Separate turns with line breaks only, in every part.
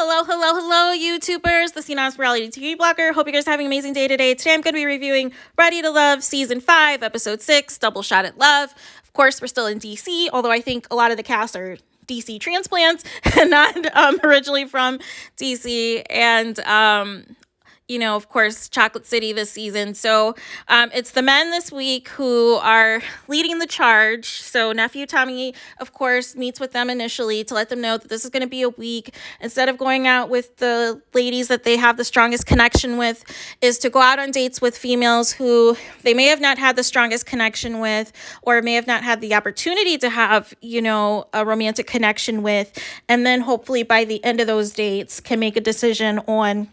Hello, YouTubers. The CNOS Reality TV Blogger. Hope you guys are having an amazing day today. Today I'm going to be reviewing Ready to Love Season 5, Episode 6, Double Shot at Love. Of course, we're still in DC, although I think a lot of the cast are DC transplants and not originally from DC. And of course, Chocolate City this season. So it's the men this week who are leading the charge. So Nephew Tommy, of course, meets with them initially to let them know that this is going to be a week. Instead of going out with the ladies that they have the strongest connection with, is to go out on dates with females who they may have not had the strongest connection with, or may have not had the opportunity to have, a romantic connection with. And then hopefully by the end of those dates can make a decision on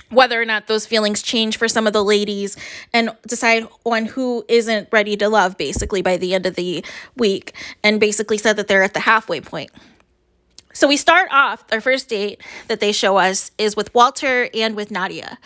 whether or not those feelings change for some of the ladies and decide on who isn't ready to love basically by the end of the week, and basically said that they're at the halfway point. So we start off, our first date that they show us is with Walter and with Nadia.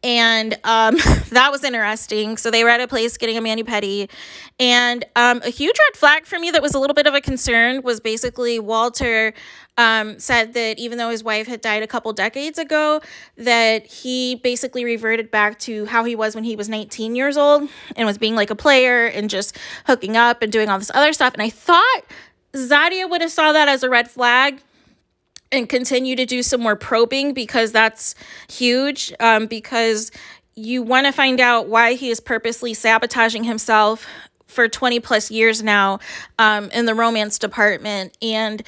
And that was interesting. So they were at a place getting a mani-pedi. And a huge red flag for me that was a little bit of a concern was basically Walter said that even though his wife had died a couple decades ago, that he basically reverted back to how he was when he was 19 years old and was being like a player and just hooking up and doing all this other stuff. And I thought Zadia would have saw that as a red flag and continue to do some more probing, because that's huge, because you want to find out why he is purposely sabotaging himself for 20 plus years now in the romance department, and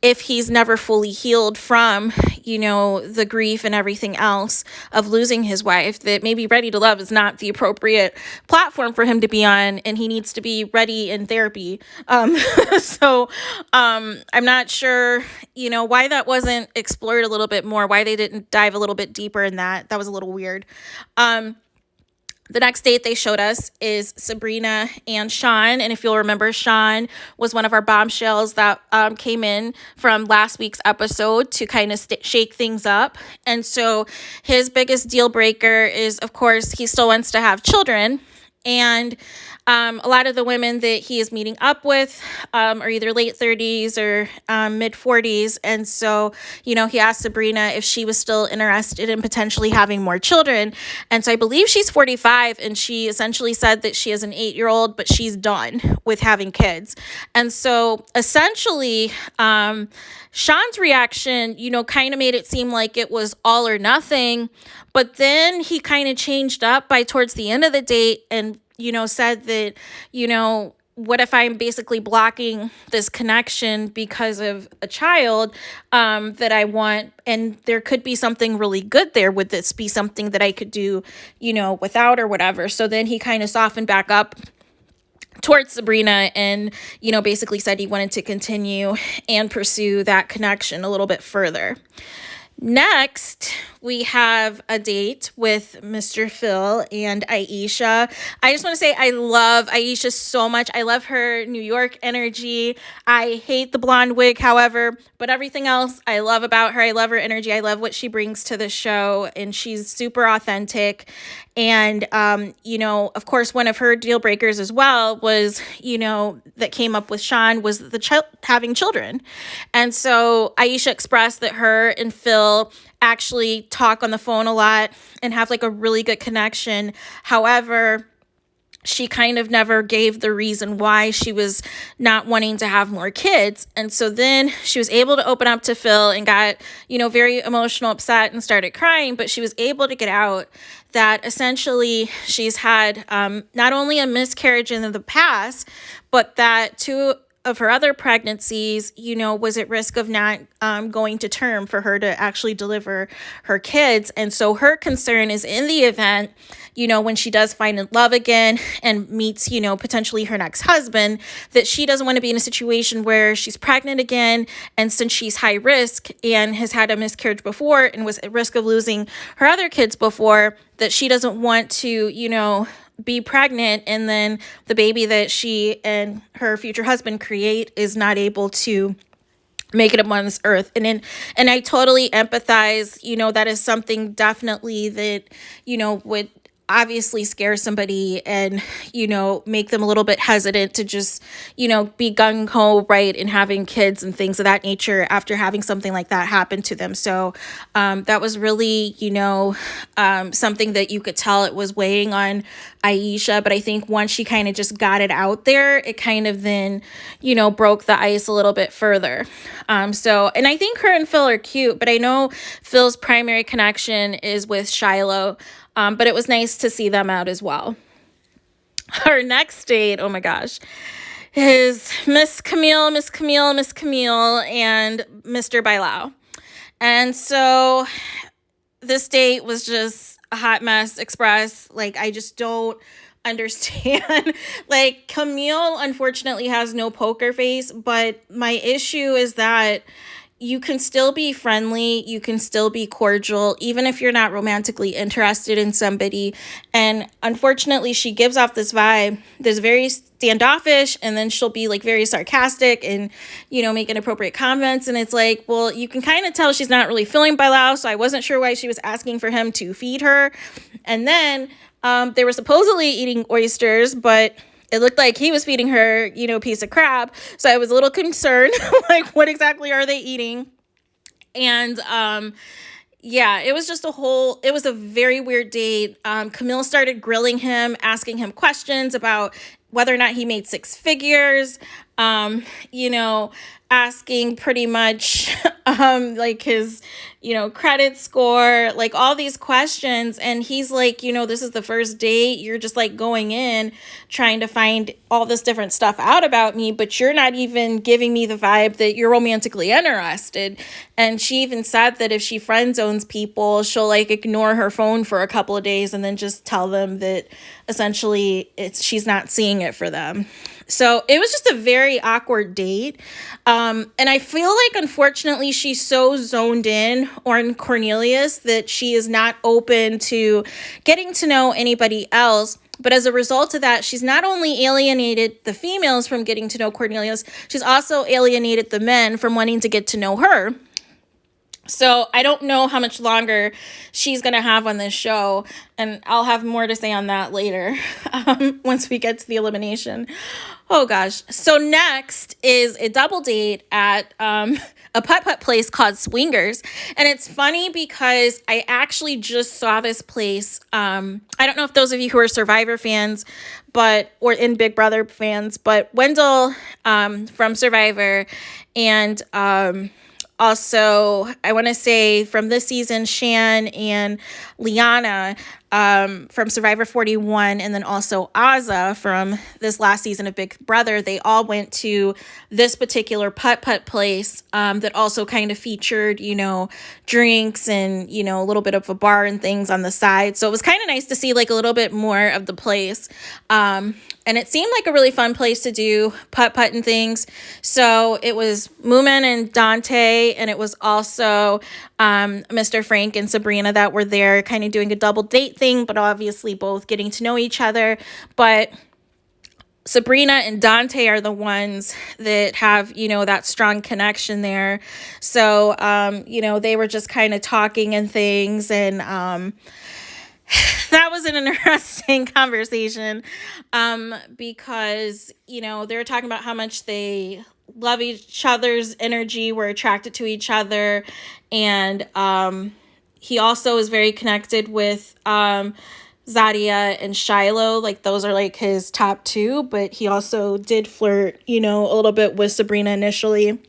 if he's never fully healed from, the grief and everything else of losing his wife, that maybe Ready to Love is not the appropriate platform for him to be on, and he needs to be ready in therapy. So I'm not sure, why that wasn't explored a little bit more, why they didn't dive a little bit deeper in that. That was a little weird. The next date they showed us is Sabrina and Sean. And if you'll remember, Sean was one of our bombshells that came in from last week's episode to kind of shake things up. And so his biggest deal breaker is, of course, he still wants to have children. And a lot of the women that he is meeting up with are either late 30s or mid 40s. And so, he asked Sabrina if she was still interested in potentially having more children. And so I believe she's 45, and she essentially said that she has an 8-year-old, but she's done with having kids. And so essentially, Sean's reaction, kind of made it seem like it was all or nothing. But then he kind of changed up by towards the end of the date and said that, what if I'm basically blocking this connection because of a child that I want, and there could be something really good there. Would this be something that I could do, without or whatever? So then he kind of softened back up towards Sabrina and, basically said he wanted to continue and pursue that connection a little bit further. Next, we have a date with Mr. Phil and Aisha. I just want to say I love Aisha so much. I love her New York energy. I hate the blonde wig, however, but everything else I love about her. I love her energy. I love what she brings to the show, and she's super authentic. And, of course, one of her deal breakers as well was, that came up with Sean was the having children. And so Aisha expressed that her and Phil actually talk on the phone a lot and have like a really good connection. However, she kind of never gave the reason why she was not wanting to have more kids. And so then she was able to open up to Phil and got, very emotional, upset, and started crying. But she was able to get out that essentially she's had not only a miscarriage in the past, but that two of her other pregnancies, was at risk of not going to term for her to actually deliver her kids. And so her concern is in the event, when she does find in love again and meets, potentially her next husband, that she doesn't want to be in a situation where she's pregnant again. And since she's high risk and has had a miscarriage before and was at risk of losing her other kids before, that she doesn't want to, be pregnant, and then the baby that she and her future husband create is not able to make it upon this earth. And I totally empathize, that is something definitely that, would obviously scare somebody and, make them a little bit hesitant to just, be gung-ho, right, and having kids and things of that nature after having something like that happen to them. So that was really, something that you could tell it was weighing on Aisha. But I think once she kind of just got it out there, it kind of then, broke the ice a little bit further. And I think her and Phil are cute, but I know Phil's primary connection is with Shiloh. But it was nice to see them out as well. Our next date, oh my gosh, is Miss Camille, and Mr. Bilal. And so this date was just a hot mess express. Like, I just don't understand. Like, Camille unfortunately has no poker face, but my issue is that you can still be friendly, you can still be cordial, even if you're not romantically interested in somebody. And unfortunately, she gives off this vibe that's very standoffish, and then she'll be like very sarcastic and, make inappropriate comments. And it's like, well, you can kind of tell she's not really feeling Bilal, so I wasn't sure why she was asking for him to feed her. And then they were supposedly eating oysters, but it looked like he was feeding her, a piece of crab. So I was a little concerned, like, what exactly are they eating? And it was just it was a very weird date. Kamil started grilling him, asking him questions about whether or not he made six figures, asking pretty much like his, credit score, like all these questions. And he's like, this is the first date. You're just like going in trying to find all this different stuff out about me, but you're not even giving me the vibe that you're romantically interested. And she even said that if she friend zones people, she'll like ignore her phone for a couple of days and then just tell them that essentially she's not seeing it for them. So it was just a very awkward date. And I feel like, unfortunately, she's so zoned in on Cornelius that she is not open to getting to know anybody else. But as a result of that, she's not only alienated the females from getting to know Cornelius, she's also alienated the men from wanting to get to know her. So I don't know how much longer she's going to have on this show, and I'll have more to say on that later once we get to the elimination. Oh, gosh. So next is a double date at a putt-putt place called Swingers. And it's funny because I actually just saw this place. I don't know if those of you who are Survivor fans or in Big Brother fans, but Wendell from Survivor and also, I want to say from this season, Shan and Liana from Survivor 41, and then also Azza from this last season of Big Brother, they all went to this particular putt-putt place that also kind of featured, drinks and, a little bit of a bar and things on the side. So it was kind of nice to see like a little bit more of the place. And it seemed like a really fun place to do putt-putt and things. So it was Moomin and Dante, and it was also Mr. Frank and Sabrina that were there kind of doing a double date thing, but obviously both getting to know each other. But Sabrina and Dante are the ones that have, that strong connection there. So, they were just kind of talking and things, and that was an interesting conversation because, they were talking about how much they love each other's energy, were attracted to each other. And he also is very connected with Zadia and Shiloh. Like, those are like his top two, but he also did flirt, a little bit with Sabrina initially.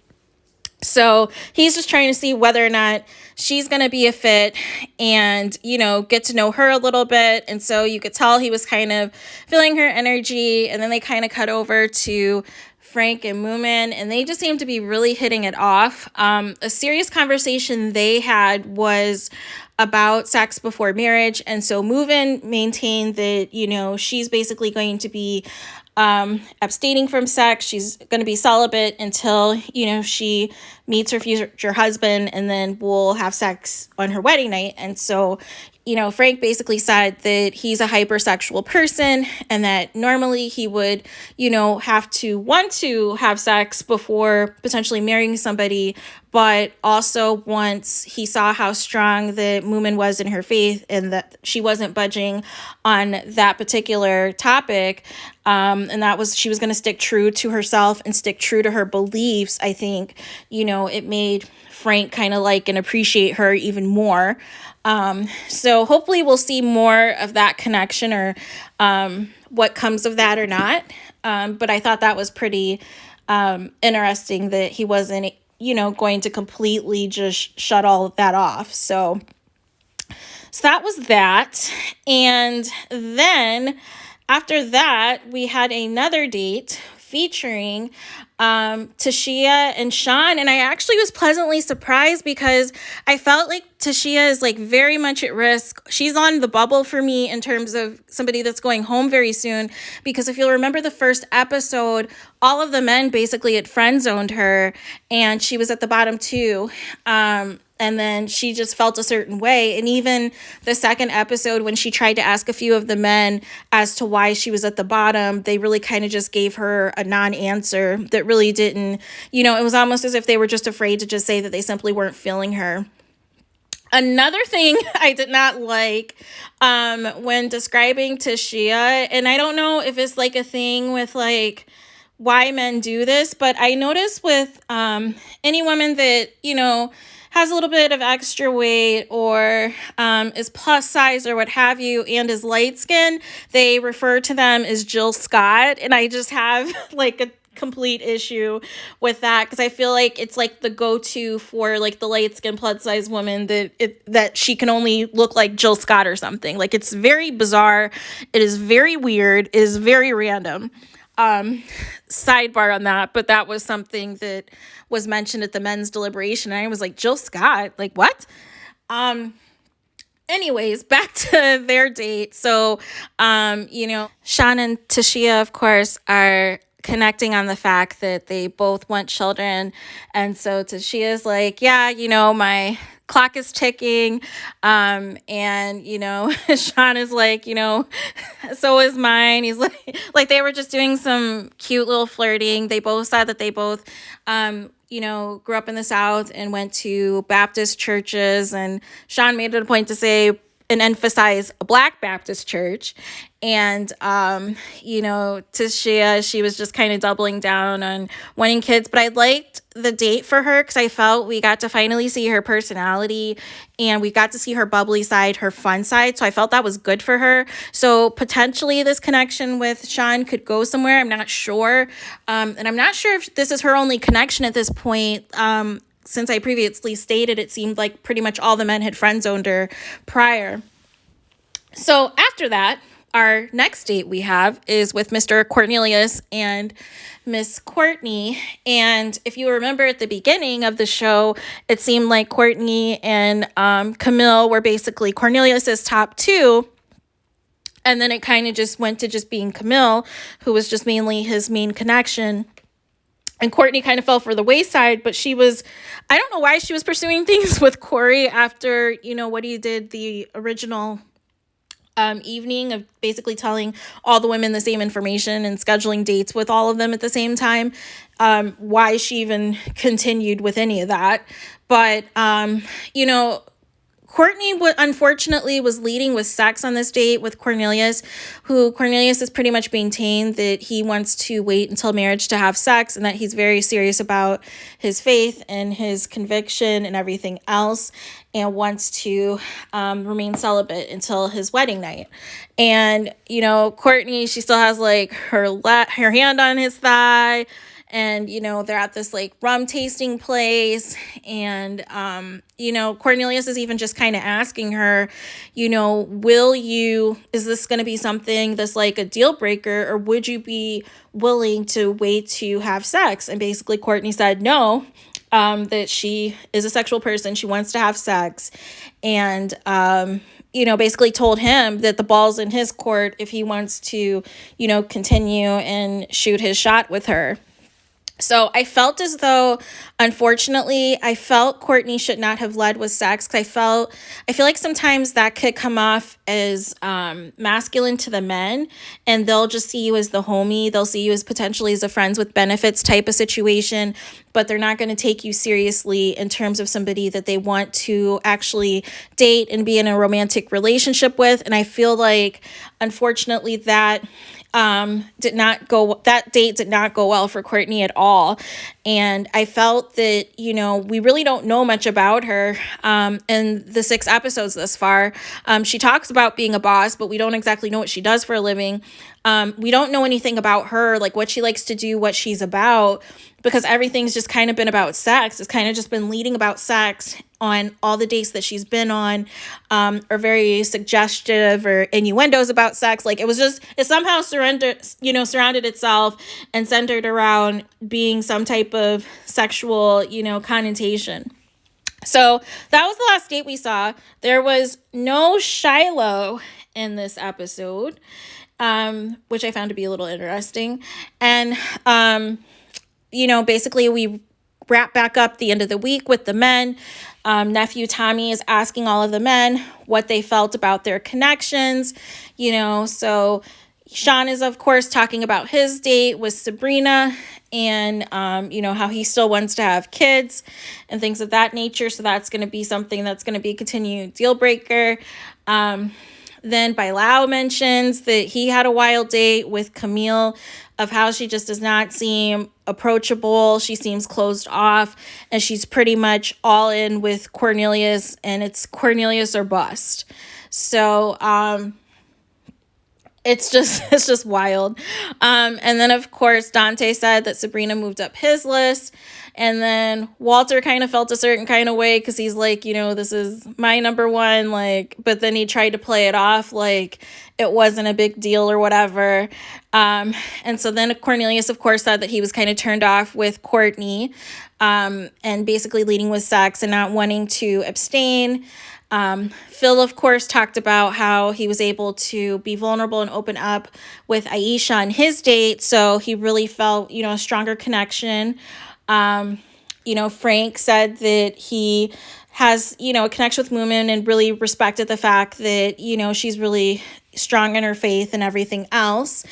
So he's just trying to see whether or not she's going to be a fit and, get to know her a little bit. And so you could tell he was kind of feeling her energy. And then they kind of cut over to Frank and Moomin, and they just seemed to be really hitting it off. A serious conversation they had was about sex before marriage. And so Moomin maintained that, she's basically going to be abstaining from sex. She's going to be celibate until, she meets her future husband, and then will have sex on her wedding night. And so, Frank basically said that he's a hypersexual person and that normally he would, have to want to have sex before potentially marrying somebody. but also once he saw how strong the Moomin was in her faith and that she wasn't budging on that particular topic, and that was she was going to stick true to herself and stick true to her beliefs, I think, it made Frank kind of like and appreciate her even more. So hopefully we'll see more of that connection or what comes of that or not. But I thought that was pretty interesting that he wasn't, going to completely just shut all of that off. So that was that. And then after that, we had another date featuring Tashia and Sean. And I actually was pleasantly surprised because I felt like Tashia is like very much at risk. She's on the bubble for me in terms of somebody that's going home very soon. Because if you'll remember the first episode, all of the men basically had friend zoned her and she was at the bottom too. And then she just felt a certain way. And even the second episode, when she tried to ask a few of the men as to why she was at the bottom, they really kind of just gave her a non-answer that really didn't, it was almost as if they were just afraid to just say that they simply weren't feeling her. Another thing I did not like when describing Tashia, and I don't know if it's like a thing with like why men do this, but I noticed with any woman that, has a little bit of extra weight or is plus size or what have you and is light skinned, they refer to them as Jill Scott. And I just have like a complete issue with that because I feel like it's like the go-to for like the light skinned plus size woman that she can only look like Jill Scott or something. Like it's very bizarre. It is very weird. It is very random. Sidebar on that, but that was something that was mentioned at the men's deliberation. And I was like, Jill Scott, like what? Anyways, back to their date. So, Sean and Tashia, of course, are connecting on the fact that they both want children. And so Tashia's like, yeah, my clock is ticking. And, Sean is like, so is mine. He's like they were just doing some cute little flirting. They both said that they both, grew up in the South and went to Baptist churches. And Sean made it a point to say and emphasize a Black Baptist church. And, Tashia, she was just kind of doubling down on wanting kids. But I liked the date for her because I felt we got to finally see her personality and we got to see her bubbly side, her fun side. So I felt that was good for her. So potentially this connection with Sean could go somewhere. I'm not sure. And I'm not sure if this is her only connection at this point. Since I previously stated, it seemed like pretty much all the men had friend zoned her prior. So after that, our next date we have is with Mr. Cornelius and Miss Courtney. And if you remember at the beginning of the show, it seemed like Courtney and Kamil were basically Cornelius's top two. And then it kind of just went to just being Kamil, who was just mainly his main connection. And Courtney kind of fell for the wayside, but I don't know why she was pursuing things with Corey after, what he did the original evening of basically telling all the women the same information and scheduling dates with all of them at the same time. Why she even continued with any of that. But, Courtney, unfortunately, was leading with sex on this date with Cornelius, who Cornelius has pretty much maintained that he wants to wait until marriage to have sex and that he's very serious about his faith and his conviction and everything else and wants to remain celibate until his wedding night. And, Courtney, she still has like her hand on his thigh. And, they're at this like rum tasting place. And, Cornelius is even just kind of asking her, is this going to be something that's like a deal breaker, or would you be willing to wait to have sex? And basically Courtney said no, that she is a sexual person. She wants to have sex. And, basically told him that the ball's in his court if he wants to, continue and shoot his shot with her. So I felt as though, Unfortunately, I felt Courtney should not have led with sex because I feel like sometimes that could come off as masculine to the men, and they'll just see you as the homie. They'll see you as potentially as a friends with benefits type of situation, but they're not going to take you seriously in terms of somebody that they want to actually date and be in a romantic relationship with. And I feel like, unfortunately, that date did not go well for Courtney at all. And I felt that, we really don't know much about her in the 6 episodes thus far. She talks about being a boss, but we don't exactly know what she does for a living. We don't know anything about her, like what she likes to do, what she's about, because everything's just kind of been about sex. It's kind of just been leading about sex on all the dates that she's been on, or very suggestive or innuendos about sex. Like it somehow surrounded itself and centered around being some type of sexual, connotation. So that was the last date we saw. There was no Shiloh in this episode, which I found to be a little interesting. And, basically we wrap back up the end of the week with the men. Nephew Tommy is asking all of the men what they felt about their connections, so Sean is, of course, talking about his date with Sabrina and, how he still wants to have kids and things of that nature. So that's going to be something that's going to be a continued deal breaker. Then Bilal mentions that he had a wild date with Kamil, of how she just does not seem approachable. She seems closed off, and she's pretty much all in with Cornelius, and it's Cornelius or bust. So, it's just wild. And then, of course, Dante said that Sabrina moved up his list. And then Walter kind of felt a certain kind of way because he's like, this is my number one. But then he tried to play it off like it wasn't a big deal or whatever. And so then Cornelius, of course, said that he was kind of turned off with Courtney, and basically leading with sex and not wanting to abstain. Phil, of course, talked about how he was able to be vulnerable and open up with Aisha on his date. So he really felt, a stronger connection. Frank said that he has, a connection with Moomin and really respected the fact that, she's really strong in her faith and everything else.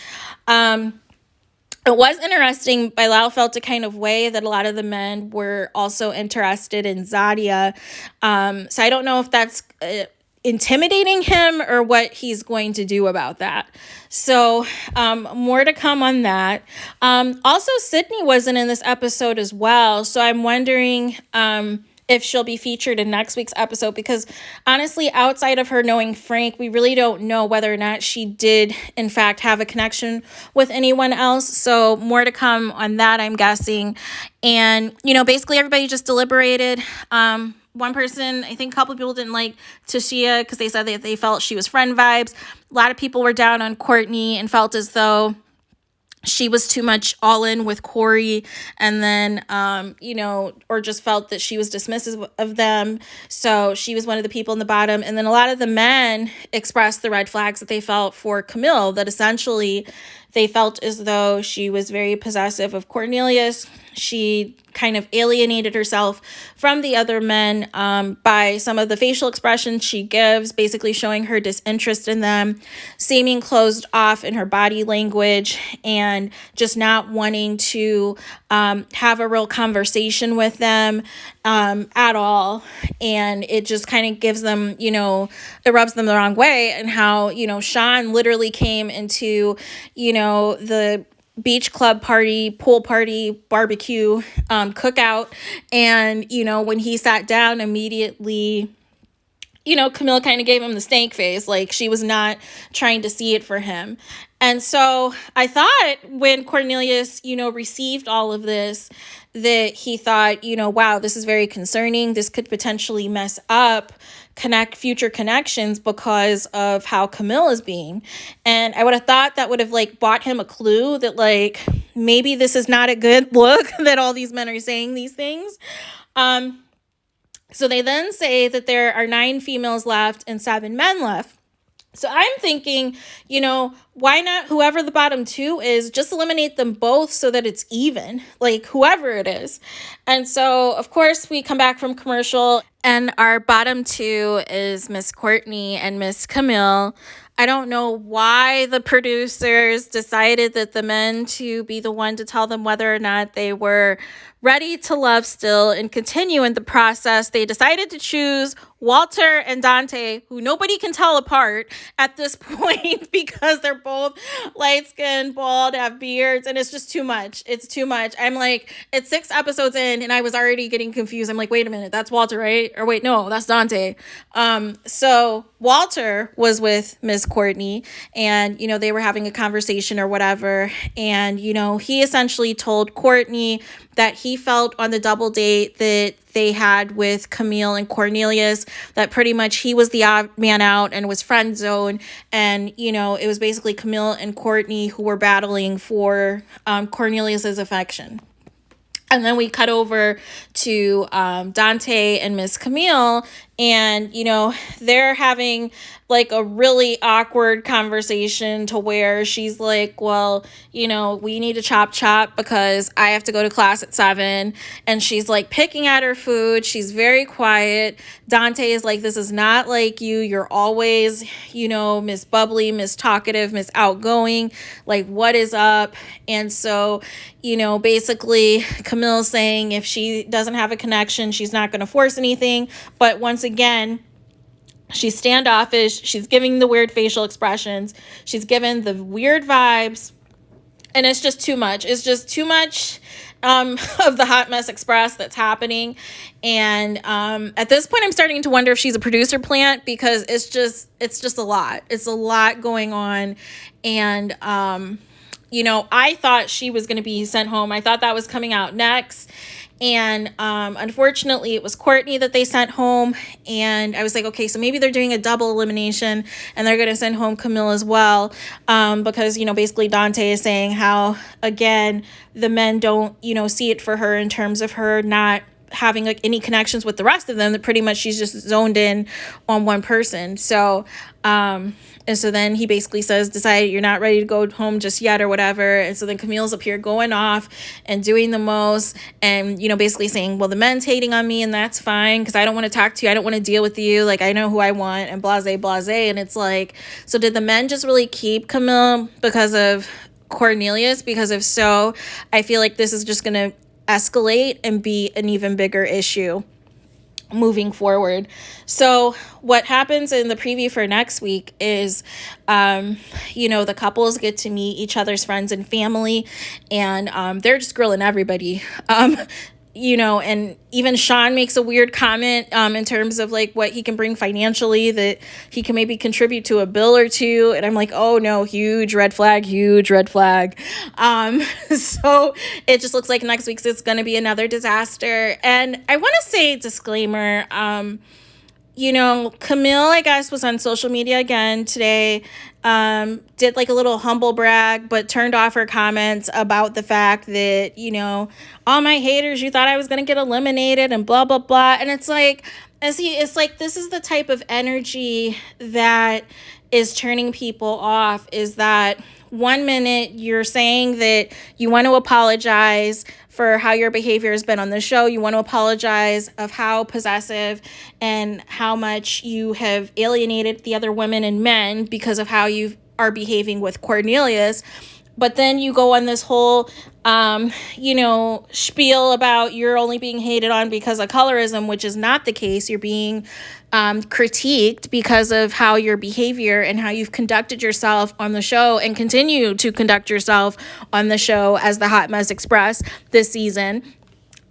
It was interesting. Bilal felt a kind of way that a lot of the men were also interested in Zadia. So I don't know if that's intimidating him or what he's going to do about that. So more to come on that. Also, Sydney wasn't in this episode as well. So I'm wondering if she'll be featured in next week's episode, because honestly, outside of her knowing Frank, we really don't know whether or not she did in fact have a connection with anyone else. So more to come on that, I'm guessing. And, basically everybody just deliberated. One person, I think a couple of people didn't like Tashia because they said that they felt she was friend vibes. A lot of people were down on Courtney and felt as though she was too much all in with Corey, and then, or just felt that she was dismissive of them. So she was one of the people in the bottom. And then a lot of the men expressed the red flags that they felt for Kamil, that essentially they felt as though she was very possessive of Cornelius. She kind of alienated herself from the other men by some of the facial expressions she gives, basically showing her disinterest in them, seeming closed off in her body language, and just not wanting to have a real conversation with them at all. And it just kind of gives them, it rubs them the wrong way. And how, Sean literally came into, the beach club party, pool party, barbecue, cookout. And, when he sat down immediately, Kamil kind of gave him the stank face. Like she was not trying to see it for him. And so I thought when Cornelius, received all of this, that he thought, wow, this is very concerning. This could potentially mess up future connections because of how Kamil is being. And I would have thought that would have bought him a clue that maybe this is not a good look that all these men are saying these things. So they then say that there are 9 females left and 7 men left. So I'm thinking, why not whoever the bottom two is, just eliminate them both so that it's even, like whoever it is. And so, of course, we come back from commercial and our bottom two is Miss Courtney and Miss Kamil. I don't know why the producers decided that the men to be the one to tell them whether or not they were ready to love still and continue in the process. They decided to choose Walter and Dante, who nobody can tell apart at this point because they're both light-skinned, bald, have beards, and it's just too much. It's too much. I'm like, it's 6 episodes in, and I was already getting confused. I'm like, wait a minute, that's Walter, right? Or wait, no, that's Dante. So Walter was with Miss Courtney, and, they were having a conversation or whatever, and, he essentially told Courtney that he felt on the double date that they had with Camille and Cornelius, that pretty much he was the odd man out and was friend zone. And, it was basically Camille and Courtney who were battling for Cornelius's affection. And then we cut over to Dante and Miss Camille, and, they're having like a really awkward conversation to where she's like, well, we need to chop because I have to go to class at 7. And she's like picking at her food. She's very quiet. Dante is like, this is not like you. You're always, Miss Bubbly, Miss Talkative, Miss Outgoing. Like, what is up? And so, basically Camille's saying if she doesn't have a connection, she's not going to force anything. But once again, she's standoffish. She's giving the weird facial expressions. She's given the weird vibes. And it's just too much. It's just too much of the Hot Mess Express that's happening. And at this point, I'm starting to wonder if she's a producer plant, because it's just a lot. It's a lot going on. And, I thought she was going to be sent home. I thought that was coming out next. And unfortunately, it was Courtney that they sent home. And I was like, okay, so maybe they're doing a double elimination and they're going to send home Kamil as well. Because, basically Dante is saying how, again, the men don't, see it for her in terms of her not having like any connections with the rest of them, that pretty much she's just zoned in on one person. So, and so then he basically says, decide you're not ready to go home just yet or whatever. And so then Camille's up here going off and doing the most and, basically saying, well, the men's hating on me and that's fine because I don't want to talk to you. I don't want to deal with you. Like, I know who I want and blase. And it's like, so did the men just really keep Kamil because of Cornelius? Because if so, I feel like this is just going to escalate and be an even bigger issue moving forward. So what happens in the preview for next week is, the couples get to meet each other's friends and family, and they're just grilling everybody. And even Sean makes a weird comment in terms of like what he can bring financially, that he can maybe contribute to a bill or two. And I'm like, oh no, huge red flag. So it just looks like next week's is going to be another disaster. And I want to say disclaimer, Kamil, I guess, was on social media again today, did like a little humble brag, but turned off her comments about the fact that, all my haters, you thought I was going to get eliminated and blah, blah, blah. And it's like, it's like, this is the type of energy that is turning people off, is that 1 minute you're saying that you want to apologize for how your behavior has been on the show. You want to apologize of how possessive and how much you have alienated the other women and men because of how you are behaving with Cornelius. But then you go on this whole, spiel about you're only being hated on because of colorism, which is not the case. You're being critiqued because of how your behavior and how you've conducted yourself on the show and continue to conduct yourself on the show as the Hot Mess Express this season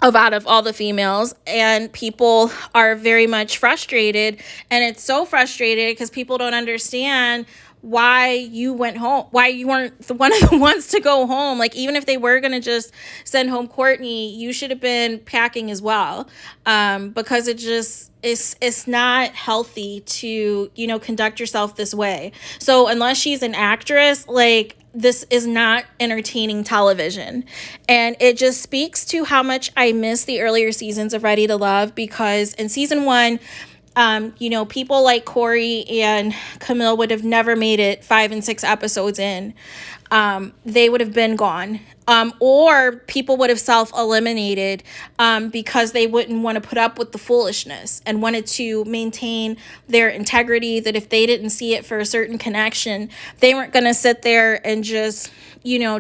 out of all the females. And people are very much frustrated. And it's so frustrated because people don't understand why you went home, why you weren't one of the ones to go home. Like, even if they were going to just send home Courtney, you should have been packing as well, because it just it's not healthy to, conduct yourself this way. So unless she's an actress, like, this is not entertaining television. And it just speaks to how much I miss the earlier seasons of Ready to Love, because in season 1, People like Corey and Kamil would have never made it 5 and 6 episodes in. They would have been gone. Or people would have self-eliminated because they wouldn't want to put up with the foolishness and wanted to maintain their integrity, that if they didn't see it for a certain connection, they weren't going to sit there and just,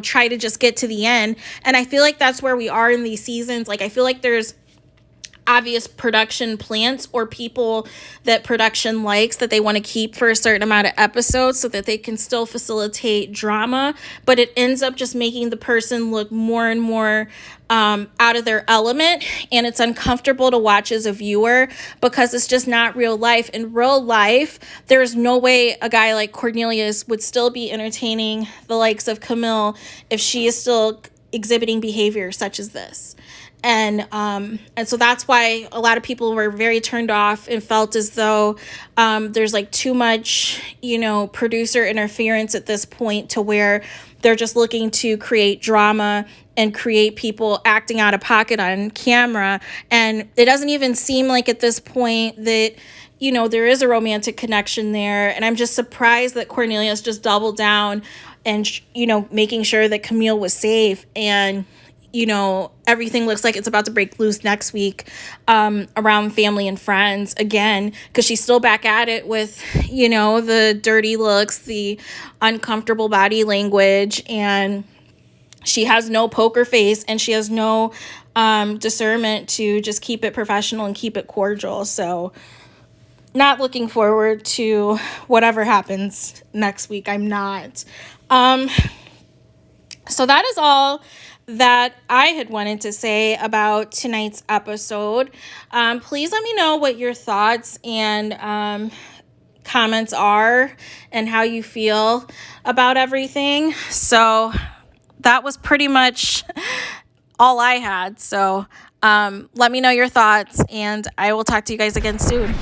try to just get to the end. And I feel like that's where we are in these seasons. Like, I feel like there's obvious production plants or people that production likes that they want to keep for a certain amount of episodes so that they can still facilitate drama, but it ends up just making the person look more and more out of their element, and it's uncomfortable to watch as a viewer because it's just not real life. In real life, there's no way a guy like Cornelius would still be entertaining the likes of Kamil if she is still exhibiting behavior such as this. And so that's why a lot of people were very turned off and felt as though there's like too much, producer interference at this point, to where they're just looking to create drama and create people acting out of pocket on camera. And it doesn't even seem like at this point that, there is a romantic connection there. And I'm just surprised that Cornelius just doubled down and, making sure that Kamil was safe. And everything looks like it's about to break loose next week around family and friends again, because she's still back at it with, the dirty looks, the uncomfortable body language, and she has no poker face, and she has no discernment to just keep it professional and keep it cordial. So not looking forward to whatever happens next week. I'm not. So that is all that I had wanted to say about tonight's episode. Please let me know what your thoughts and comments are and how you feel about everything. So that was pretty much all I had. So let me know your thoughts, and I will talk to you guys again soon.